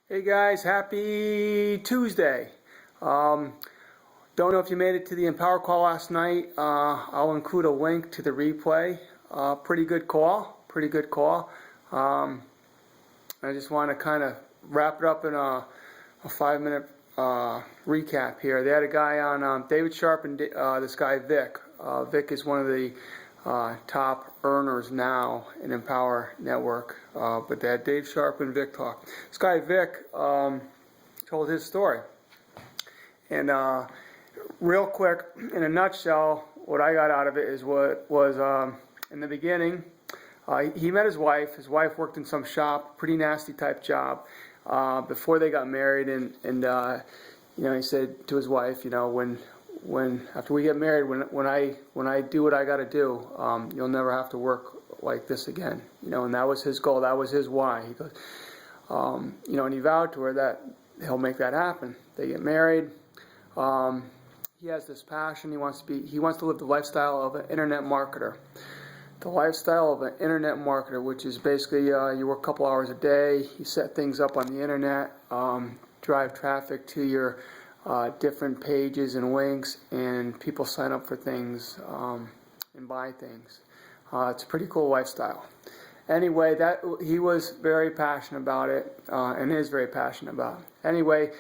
Hey guys, happy Tuesday. Don't know if you made it to the Empower call last night. I'll include a link to the replay. Pretty good call, pretty good call. I just want to kind of wrap it up in a 5-minute recap here. They had a guy on, David Sharp and this guy Vic. Vic is one of the top earners now in Empower Network, but they had Dave Sharp and Vic talk. This guy Vic told his story, and real quick, in a nutshell, what I got out of it is what was in the beginning. He met his wife. His wife worked in some shop, pretty nasty type job, before they got married, and he said to his wife, when after we get married, when I do what I got to do, you'll never have to work like this again. And that was his goal. That was his why. He goes, and he vowed to her that he'll make that happen. They get married. He has this passion. He wants to live the lifestyle of an internet marketer. The lifestyle of an internet marketer, which is basically you work a couple hours a day, you set things up on the internet, drive traffic to your different pages and links, and people sign up for things and buy things. It's a pretty cool lifestyle. Anyway, that he was very passionate about it, and is very passionate about it. Anyway,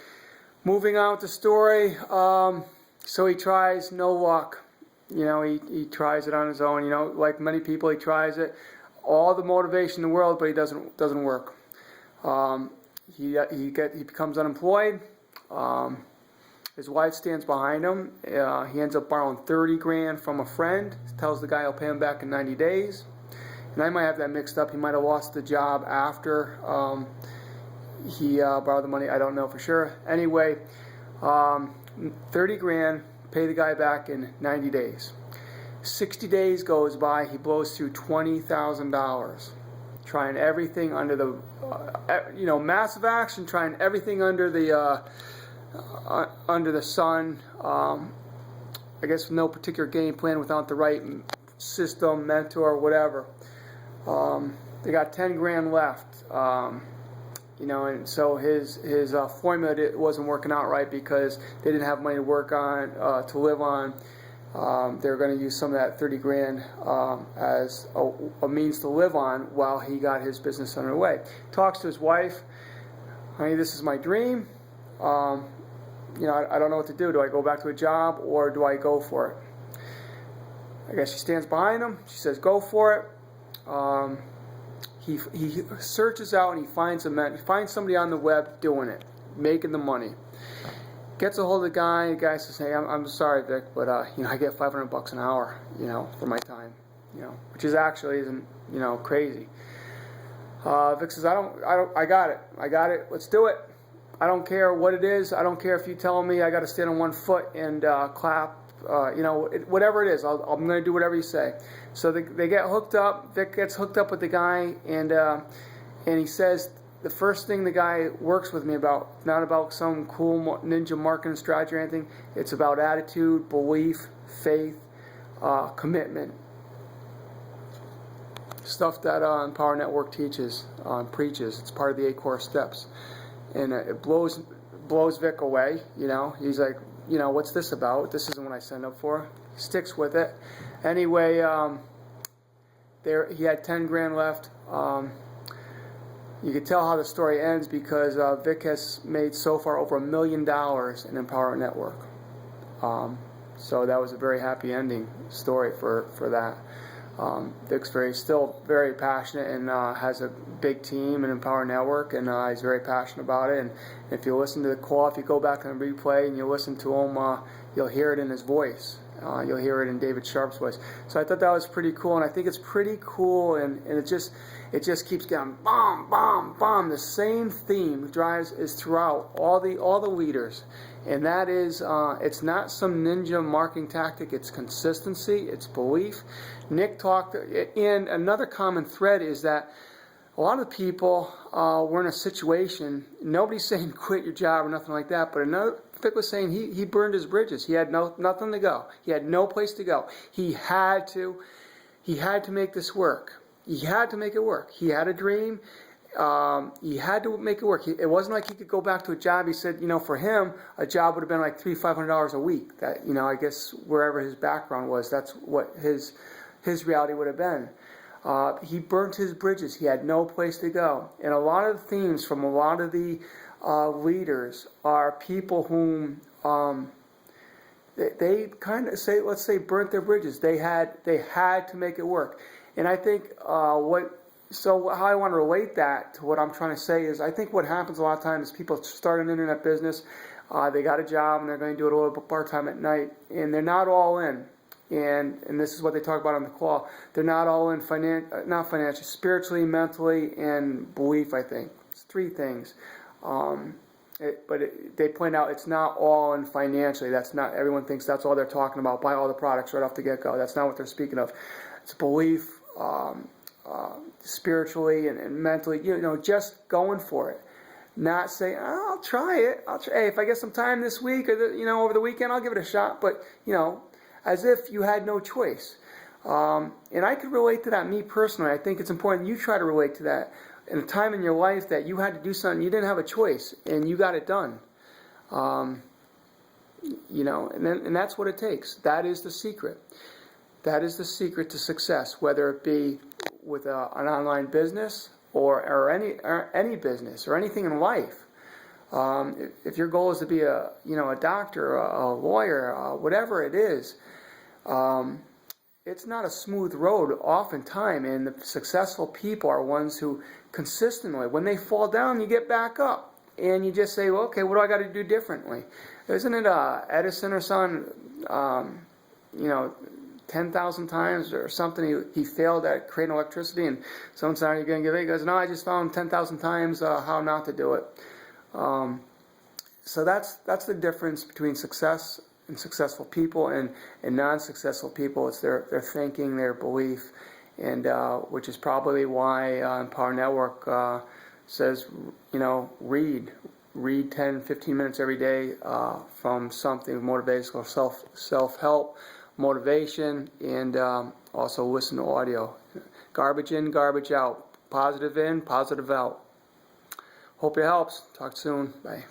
moving on with the story. So he tries, no luck. He tries it on his own. Like many people, he tries it, all the motivation in the world, but he doesn't work. He becomes unemployed. His wife stands behind him. He ends up borrowing $30,000 from a friend. Tells the guy he'll pay him back in 90 days. And I might have that mixed up. He might have lost the job after he borrowed the money. I don't know for sure. Anyway, $30,000. Pay the guy back in 90 days. 60 days goes by. He blows through $20,000. Trying everything under the, massive action. Trying everything under the sun. I guess with no particular game plan, without the right system, mentor, whatever. They got $10,000 left. And so his formula wasn't working out right because they didn't have money to work on, to live on. They were going to use some of that $30,000 as a means to live on while he got his business underway. Talks to his wife, honey, this is my dream. I don't know what to do. Do I go back to a job or do I go for it? I guess she stands behind him. She says, go for it. He searches out and he finds somebody on the web doing it, making the money. Gets a hold of the guy. The guy says, "Hey, I'm sorry, Vic, but I get $500 an hour, for my time, which is actually isn't crazy." Vic says, I got it. Let's do it. I don't care what it is. I don't care if you tell me I got to stand on one foot and clap. Whatever it is, I'm going to do whatever you say. So they get hooked up. Vic gets hooked up with the guy, and he says the first thing the guy works with me about, not about some cool ninja marketing strategy or anything. It's about attitude, belief, faith, commitment. Stuff that Empower Network teaches, preaches. It's part of the 8 core steps, and it blows Vic away. He's like, what's this about? This isn't what I signed up for. He sticks with it. Anyway, he had $10,000 left. You can tell how the story ends because Vic has made so far over $1 million in Empower Network. So that was a very happy ending story for that. Vic's still very passionate and has a big team in Empower Network, and he's very passionate about it. And if you listen to the call, if you go back and replay and you listen to him, you'll hear it in his voice. You'll hear it in David Sharp's voice. So I thought that was pretty cool, and I think it's pretty cool, and it just keeps getting bomb, bomb, bomb. The same theme is throughout all the leaders, and that is it's not some ninja marketing tactic. It's consistency. It's belief. Nick talked, and another common thread is that a lot of the people were in a situation. Nobody's saying quit your job or nothing like that, but Vic was saying he burned his bridges. He had nothing to go. He had no place to go. He had to make this work. He had to make it work. He had a dream. he had to make it work. It wasn't like he could go back to a job. He said, for him, a job would have been like $500 a week. That, I guess wherever his background was, that's what his reality would have been. He burnt his bridges. He had no place to go. And a lot of the themes from a lot of the leaders are people whom they kind of say, let's say, burnt their bridges. They had to make it work. And I think so how I want to relate that to what I'm trying to say is, I think what happens a lot of times is people start an internet business, they got a job and they're going to do it a little bit part-time at night, and they're not all in. And this is what they talk about on the call. They're not all in, not financially, spiritually, mentally, and belief, I think. It's three things. They point out it's not all in financially. That's not, everyone thinks that's all they're talking about. Buy all the products right off the get-go. That's not what they're speaking of. It's belief, spiritually and mentally, just going for it. Not saying, I'll try it. Hey, if I get some time this week or over the weekend, I'll give it a shot. But, as if you had no choice. And I could relate to that, me personally. I think it's important you try to relate to that in a time in your life that you had to do something, you didn't have a choice, and you got it done. And that's what it takes. That is the secret. That is the secret to success, whether it be with an online business or any business or anything in life. If your goal is to be a doctor, a lawyer, whatever it is, it's not a smooth road oftentimes, and the successful people are ones who consistently, when they fall down, you get back up, and you just say, well, okay, what do I got to do differently? Isn't it Edison or son, 10,000 times or something, he failed at creating electricity, and someone said, are you going to give it? He goes, no, I just found 10,000 times how not to do it. So that's the difference between success and successful people and non-successful people. It's their thinking, their belief, and which is probably why Empower Network says, read 10, 15 minutes every day from something motivational, self-help, motivation, and also listen to audio. Garbage in, garbage out. Positive in, positive out. Hope it helps. Talk soon. Bye.